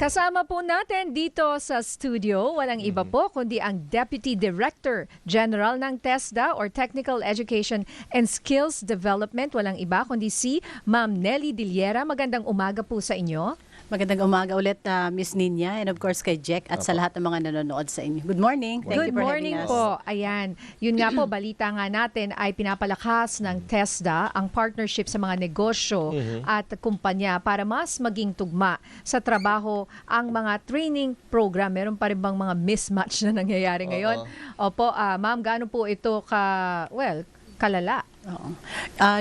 Kasama po natin dito sa studio, walang iba po kundi ang Deputy Director General ng TESDA or Technical Education and Skills Development. Walang iba kundi si Ma'am Nelly Diliera. Magandang umaga po sa inyo. Magandang umaga ulit, Miss Ninya, and of course kay Jack at sa lahat ng mga nanonood sa inyo. Good morning. Thank you Good for morning having us. po. Ayan. Yun nga po, balita nga natin ay pinapalakas ng TESDA ang partnership sa mga negosyo at kumpanya para mas maging tugma sa trabaho ang mga training program. Meron pa rin bang mga mismatch na nangyayari ngayon? Opo, ma'am, gaano po ito kalala? Oo.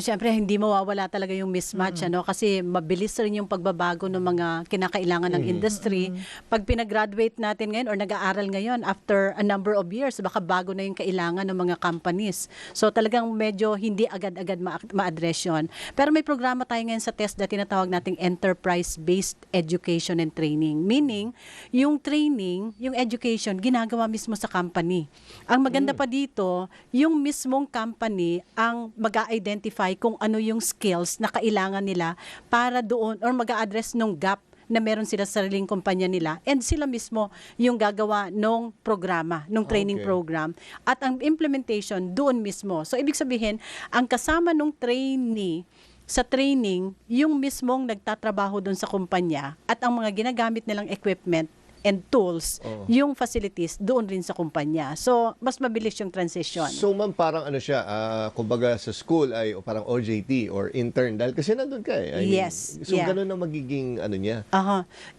Siyempre, hindi mawawala talaga yung mismatch, kasi mabilis rin yung pagbabago ng mga kinakailangan ng industry. Pag pinagraduate natin ngayon or nag-aaral ngayon, after a number of years, baka bago na yung kailangan ng mga companies. So talagang medyo hindi agad-agad ma-address yun. Pero may programa tayo ngayon sa TESDA, tinatawag nating Enterprise-Based Education and Training. Meaning, yung training, yung education, ginagawa mismo sa company. Ang maganda pa dito, yung mismong company ang mag-a-identify kung ano yung skills na kailangan nila para doon or mag-a-address nung gap na meron sila sa sariling kumpanya nila, and sila mismo yung gagawa nung programa, nung training program, at ang implementation doon mismo. So ibig sabihin, ang kasama nung trainee sa training, yung mismong nagtatrabaho doon sa kumpanya at ang mga ginagamit nilang equipment and tools, yung facilities doon rin sa kumpanya. So, mas mabilis yung transition. So, ma'am, parang ano siya, kumbaga sa school ay parang OJT or intern dahil kasi nandun ka eh. Yes. So, ganun na magiging ano niya.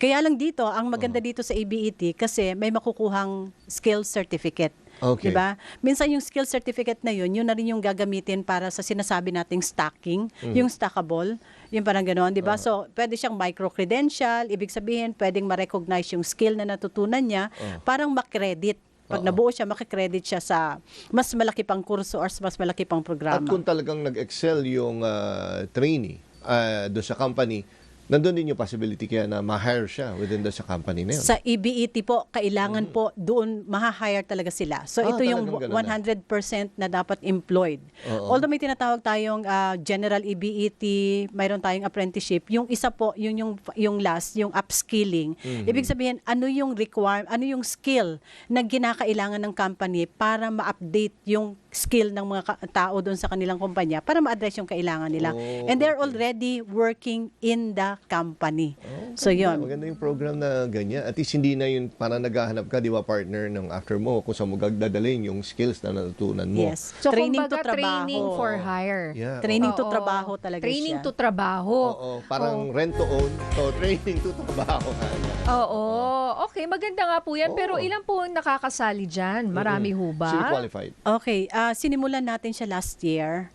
Kaya lang dito, ang maganda dito sa ABET kasi may makukuhang skill certificate. Okay. Diba? Minsan yung skill certificate na yun na rin yung gagamitin para sa sinasabi nating stacking, yung stackable, yung parang gano'n, diba? So, pwede siyang micro-credential, ibig sabihin, pwedeng ma-recognize yung skill na natutunan niya, parang makredit. Pag nabuo siya, makikredit siya sa mas malaki pang kurso or mas malaki pang programa. At kung talagang nag-excel yung trainee doon sa company, nandun din yung possibility kaya na ma-hire siya within the sa company na yun. Sa EBET po, kailangan po doon ma-hire talaga sila. So ito yung 100% na dapat employed. Although may tinatawag tayong general EBET, mayroon tayong apprenticeship, yung isa po, yun yung last, yung upskilling. Ibig sabihin, ano yung skill na ginakailangan ng company para ma-update yung skill ng mga tao doon sa kanilang kumpanya para ma-address yung kailangan nila. And they're already working in the company. So yun. Maganda yung program na ganyan. At least hindi na yun parang naghahanap ka, di ba, partner ng after mo kung saan mo dadalhin yung skills na natutunan mo. Yes. So, Training to kumbaga, trabaho. training for hire. Yeah. Training to trabaho talaga Training siya. to trabaho. Parang rent to own. So, training to trabaho. Okay, maganda nga po yan. Pero ilan po ang nakakasali dyan? Marami ho ba? Sino qualified? Okay, sinimulan natin siya last year.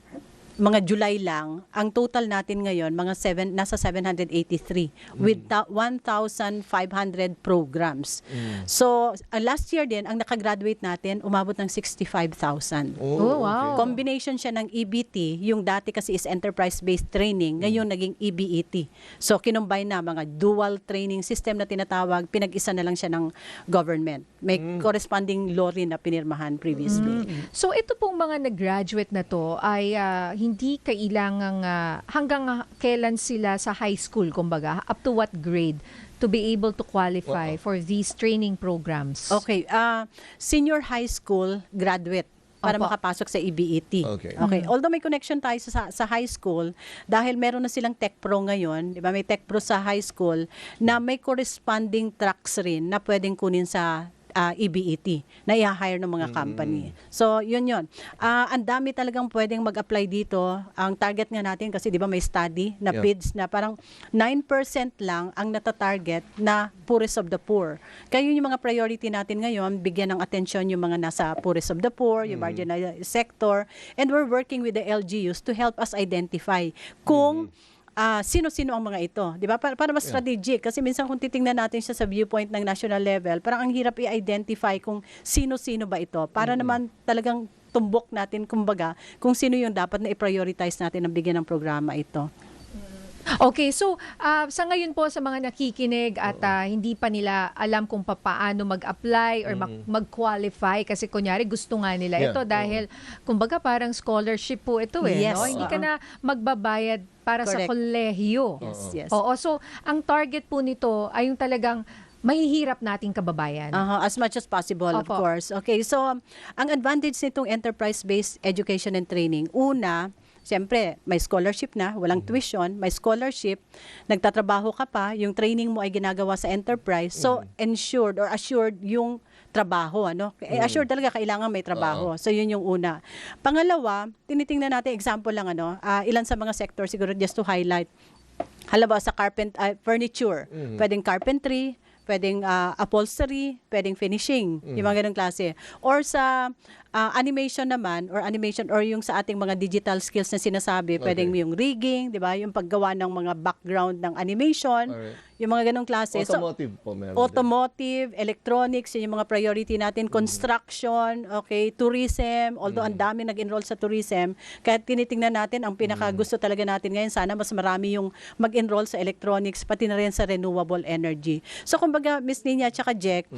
Mga July lang, ang total natin ngayon, nasa 783 with 1,500 programs. So, last year din, ang nakagraduate natin, umabot ng 65,000. Wow. Combination siya ng EBT, yung dati kasi is enterprise-based training, ngayon naging EBET. So, kinumbine na mga dual training system na tinatawag, pinag-isa na lang siya ng government. May corresponding law rin na pinirmahan previously. So ito pong mga nag-graduate na to ay hindi kailangang hanggang kailan sila sa high school, kumbaga, up to what grade to be able to qualify for these training programs? Okay, senior high school graduate para makapasok sa EBET. Okay. Although may connection tayo sa high school, dahil meron na silang Tech Pro ngayon, di ba? May Tech Pro sa high school na may corresponding tracks rin na pwedeng kunin sa EBET na i-hire ng mga company. So, yun. Ang dami talagang pwedeng mag-apply dito. Ang target nga natin, kasi di ba may study na PIDS na parang 9% lang ang nata-target na poorest of the poor. Kaya yun yung mga priority natin ngayon, bigyan ng atensyon yung mga nasa poorest of the poor, yung marginalized sector, and we're working with the LGUs to help us identify kung sino-sino ang mga ito, di ba? Para mas strategic, kasi minsan kung titingnan natin siya sa viewpoint ng national level, parang ang hirap i-identify kung sino-sino ba ito, para naman talagang tumbok natin, kumbaga, kung sino yung dapat na i-prioritize natin ang bigyan ng programa ito. Okay, so sa ngayon po sa mga nakikinig at hindi pa nila alam kung paano mag-apply or mag-qualify kasi kunyari gusto nga nila Yeah, ito dahil kumbaga parang scholarship po ito Yes, no? Hindi ka na magbabayad para sa Correct. kolehiyo. Yes. Oo, so ang target po nito ay yung talagang mahihirap nating kababayan. As much as possible, of Opo. course. Okay, so ang advantage nitong enterprise-based education and training, una, siyempre, may scholarship na, walang tuition, may scholarship, nagtatrabaho ka pa, yung training mo ay ginagawa sa enterprise, so ensured or assured yung trabaho, ano? Assured talaga kailangan may trabaho. So yun yung una. Pangalawa, tinitingnan natin example lang ilan sa mga sector siguro just to highlight. Halimbawa sa furniture, pwedeng carpentry, pwedeng upholstery, pwedeng finishing, yung mga ganung klase. Or sa animation naman, or yung sa ating mga digital skills na sinasabi, pwedeng yung rigging, di ba? Yung paggawa ng mga background ng animation, Alright. yung mga ganung klase. Automotive po meron din. Automotive, electronics, yun yung mga priority natin, construction, okay, tourism, although ang dami nag-enroll sa tourism, kaya tinitingnan natin, ang pinaka gusto talaga natin ngayon, sana mas marami yung mag-enroll sa electronics, pati na rin sa renewable energy. So, kumbaga, Miss Nina at saka Jack,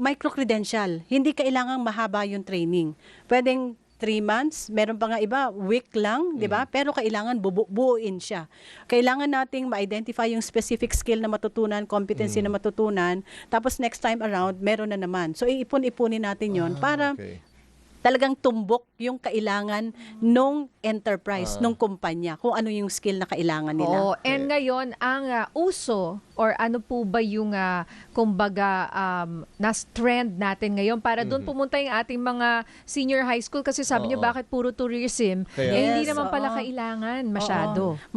micro-credential, hindi kailangang mahaba yung training. Pwedeng 3 months, meron pa nga iba, week lang, di ba? Pero kailangan buuin siya. Kailangan nating ma-identify yung specific skill na matutunan, competency na matutunan, tapos next time around, meron na naman. So, iipon-ipunin natin yon para Okay. talagang tumbok yung kailangan nung enterprise, nung kumpanya, kung ano yung skill na kailangan nila. Oo, and ngayon, ang uso or ano po ba yung kumbaga nas trend natin ngayon para doon pumunta yung ating mga senior high school kasi sabi niyo bakit puro tourism? Kaya- Hindi Yes, naman pala oo. kailangan masyado. Oo.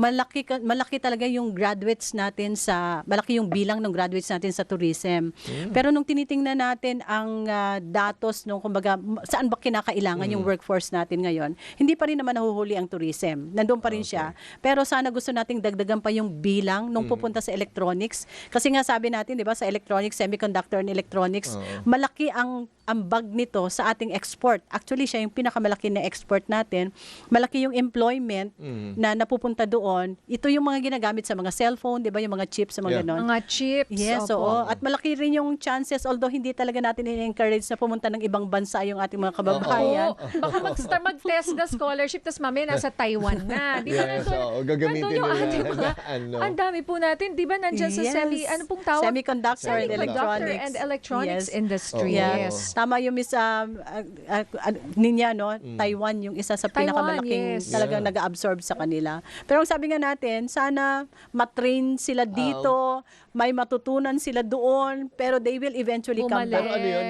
Malaki talaga yung graduates natin malaki yung bilang ng graduates natin sa tourism. Pero nung tinitingnan natin ang datos nung kumbaga saan ba kinakailangan yung workforce natin ngayon, hindi pa rin naman nahuhuli ang tourism. Nandun pa rin siya. Pero sana gusto nating dagdagan pa yung bilang nung pupunta sa electronics. Kasi nga sabi natin, 'di ba, sa electronics, semiconductor and electronics, malaki ang bag nito sa ating export. Actually, siya yung pinakamalaki na export natin. Malaki yung employment na napupunta doon. Ito yung mga ginagamit sa mga cellphone, 'di ba, yung mga chips sa mga Yeah. ganon. Mga chips. Yes, opo. oo. At malaki rin yung chances, although hindi talaga natin i-encourage na pumunta ng ibang bansa yung ating mga kababayan. Oo, baka mag-test na scholarship tapos mamaya nasa Taiwan na. Di ba Yes, nandun, oo, gagamitin nandun yung nila ating mga, na ano. ang dami po natin, di ba nandyan sa Yes. ano pong tawag? Semiconductor and Semiconductor electronics. and electronics Yes. industry. Oo. Yes. Tama yung Miss Ninya, no? Taiwan yung isa sa Taiwan, pinakamalaking yes. talagang Yeah. nag-absorb sa kanila. Pero ang sabi nga natin, sana matrain sila dito, may matutunan sila doon, pero they will eventually come Bumalik. Pero back. ano yun,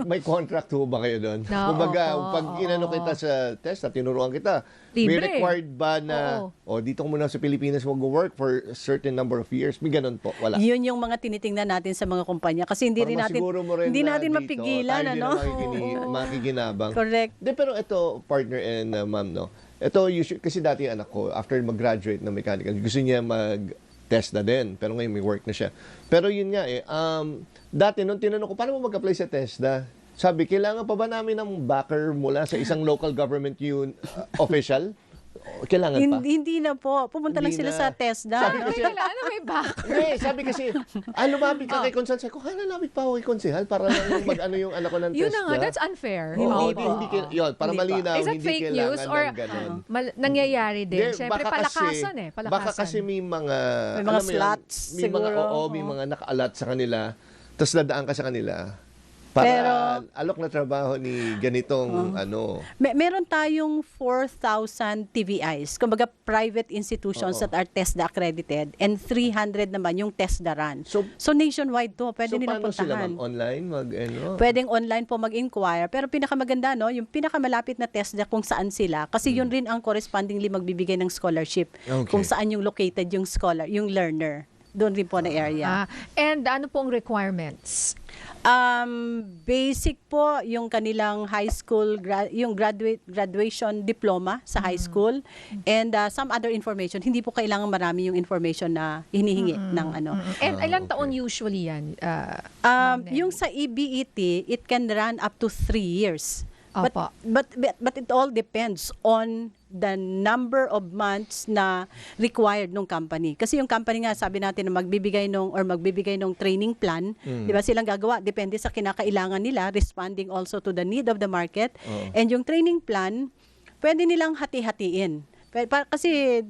may contract ho ba kayo doon? No, Kumbaga, opo, pag inano kita sa test at tinuruan kita, may Libre. required ba na, dito ka muna sa Pilipinas mag-work for a certain number of years? May ganun po, wala. Yun yung mga tinitingnan natin sa mga kumpanya kasi hindi Para rin natin masiguro mo rin hindi na natin dito, mapigilan, tayo din ano? ang makikinabang. Correct. De, pero ito, partner and ma'am, no? Ito, kasi dati yung anak ko, after mag-graduate ng mechanical, gusto niya mag-test na din. Pero ngayon may work na siya. Pero yun nga dati nung tinanong ko, paano mo mag-apply sa TESDA? Sabi, kailangan pa ba namin ng backer mula sa isang local government official? Kailangan pa? Hindi na po. Pumunta lang Hindi sila na. sa TESDA. Sabi no? kasi, Kailangan may back. hindi, sabi kasi, lumapit ka kay Konsehal. Sabi ko, kaya lumapit pa ako kay Konsehal para lang mag-ano yung anak ko ng Yun TESDA. na nga, that's unfair. Oo, Hindi hindi, po. yun, para Hindi po. malinaw, Is that hindi fake kailangan news or ng ganun. nangyayari din? Hindi, Siyempre, baka palakasan kasi, palakasan. Baka kasi may mga... May mga alam mo yun, slots may mga, siguro. may mga nakaalat sa kanila, tapos dadaan ka sa kanila. Para Pero- alok na trabaho ni ganitong Meron tayong 4,000 TVIs, kumbaga private institutions that are TESDA accredited, and 300 naman yung TESDA run. So nationwide to, pwede so nilang paano sila puntahan. online? Pwedeng online po mag-inquire, pero pinakamaganda, no, yung pinakamalapit na TESDA kung saan sila, kasi yun rin ang correspondingly magbibigay ng scholarship, Okay. kung saan yung located yung scholar, yung learner. Doon rin po na area. And ano pong requirements? Basic po yung kanilang high school, yung graduation diploma sa high school, and some other information. Hindi po kailangan marami yung information na hinihingi ng ano. And ilang okay. taon usually yan? Yung sa EBET, it can run up to 3 years. Opo. But it all depends on the number of months na required ng company. Kasi yung company nga, sabi natin na magbibigay ng training plan, di ba silang gagawa? Depende sa kinakailangan nila, responding also to the need of the market. And yung training plan, pwede nilang hati-hatiin. Kasi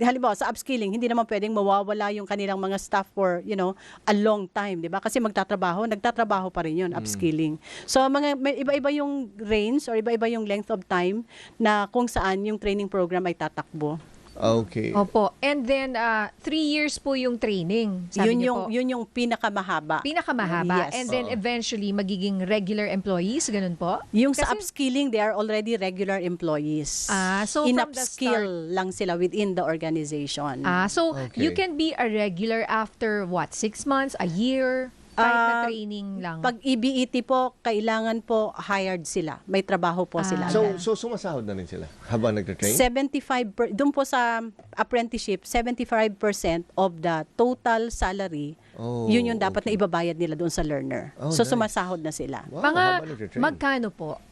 halimbawa sa upskilling, hindi naman pwedeng mawawala yung kanilang mga staff for, a long time, 'di ba? Kasi nagtatrabaho pa rin 'yun, upskilling. So may iba-iba yung range or iba-iba yung length of time na kung saan yung training program ay tatakbo. Okay. Opo. And then, 3 years po yung training. Sabi niyo po. Yun yung pinakamahaba. Pinakamahaba. Yes. And then eventually, magiging regular employees, ganun po? Yung sa Kasi- upskilling, they are already regular employees. So from the In-upskill lang sila within the organization. So Okay. you can be a regular after what? 6 months? A year? Kahit na training lang? Pag EBET po, kailangan po hired sila. May trabaho po sila. So sumasahod na rin sila habang nagte-train? 75 doon po sa apprenticeship, 75% of the total salary, yun yung dapat na ibabayad nila doon sa learner. Oh, so nice. sumasahod na sila. Wow, Mga habang nagte-train. magkano po?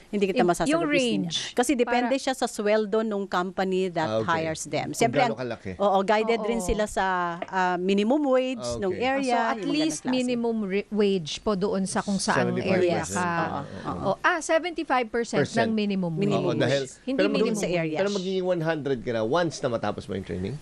Hindi kita Yung masasagot. range. Christina. Kasi depende siya sa sweldo ng company that Okay. hires them. Kung Siyempre, gaano kalaki. guided Oo. rin sila sa minimum wage Okay. ng area. So at yung mga least ganong klase. minimum wage po doon sa kung saan 75%. area Yes. ka. Oo. 75% ng minimum wage. Minimum Oo, dahil, Hindi pero minimum sa area. Pero magiging 100 ka na once na matapos mo yung training?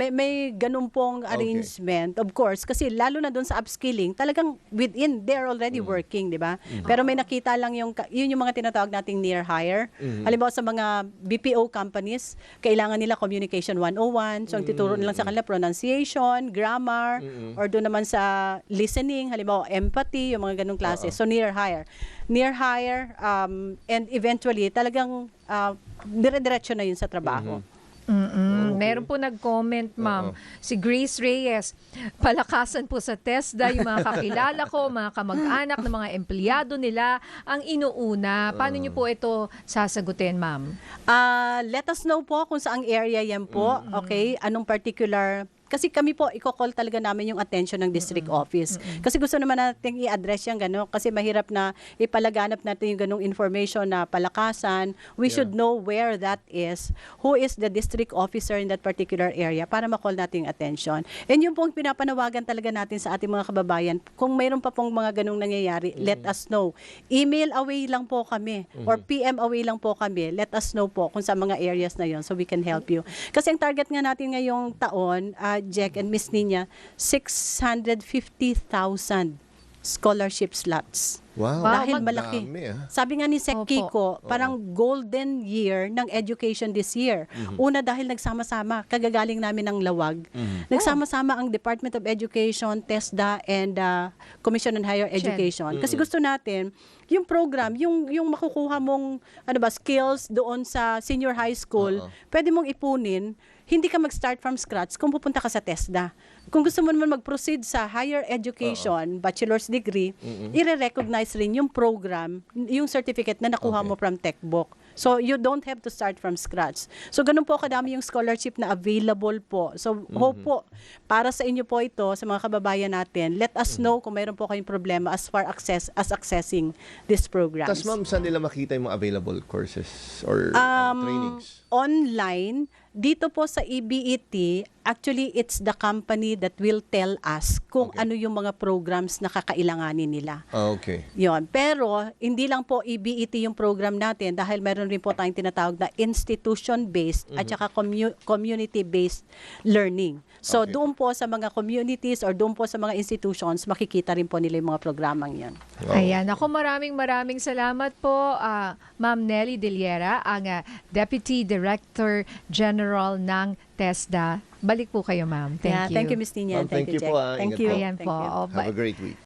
May ganun pong arrangement, of course, kasi lalo na doon sa upskilling, talagang within, they're already working, di ba? Pero may nakita lang yun yung mga tinatawag nating near hire. Halimbawa sa mga BPO companies, kailangan nila communication 101, so ang tituro nilang sa kanila pronunciation, grammar, or doon naman sa listening, halimbawa empathy, yung mga ganung klase. So near hire. Near hire, and eventually, talagang dire-diretso na yun sa trabaho. Meron po nag-comment, ma'am. Si Grace Reyes, palakasan po sa TESDA yung mga kakilala ko, mga kamag-anak ng mga empleyado nila ang inuuna. Paano niyo po ito sasagutin, ma'am? Let us know po kung saang area yan po. Okay? Anong particular. Kasi kami po, i-call talaga namin yung attention ng district office. Kasi gusto naman natin i-address yan gano'n. Kasi mahirap na ipalaganap natin yung ganong information na palakasan. We should know where that is, who is the district officer in that particular area para ma-call natin yung attention. And yung pong pinapanawagan talaga natin sa ating mga kababayan, kung mayroon pa pong mga ganong nangyayari, let us know. Email away lang po kami or PM away lang po kami. Let us know po kung sa mga areas na yon so we can help you. Kasi ang target nga natin ngayong taon, Jack and Miss Nina, 650,000 scholarship slots. Wow. Dahil malaki. Dami, Sabi nga ni Sec Opo. Kiko, parang golden year ng education this year. Una dahil nagsama-sama, kagagaling namin ng Lawag. Nagsama-sama ang Department of Education, TESDA, and Commission on Higher Education. Kasi gusto natin, yung program, yung makukuha mong skills doon sa senior high school, pwede mong ipunin, hindi ka mag-start from scratch kung pupunta ka sa TESDA. Kung gusto mo naman mag-proceed sa higher education, bachelor's degree, i-recognize rin yung program, yung certificate na nakuha mo from TechBook. So, you don't have to start from scratch. So, ganun po kadami yung scholarship na available po. So, hope po, para sa inyo po ito, sa mga kababayan natin, let us know kung mayroon po kayong problema as accessing these programs. Tapos ma'am, saan nila makita yung mga available courses or trainings? Online, dito po sa EBET, actually it's the company that will tell us kung ano yung mga programs na kakailanganin nila. Okay. Yon. Pero hindi lang po EBET yung program natin dahil meron rin po tayong tinatawag na institution-based at saka community-based learning. So Okay. doon po sa mga communities or doon po sa mga institutions, makikita rin po nila yung mga programang yan. Wow. Ayan. Ako maraming salamat po, Ma'am Nelly Deliera, ang Deputy Director General ng TESDA. Balik po kayo, ma'am. Thank you. Thank you, Miss Nina. Ma'am, thank you Jack. po, Thank ingat you. po. Ayan Thank po. you. O, Have a great week.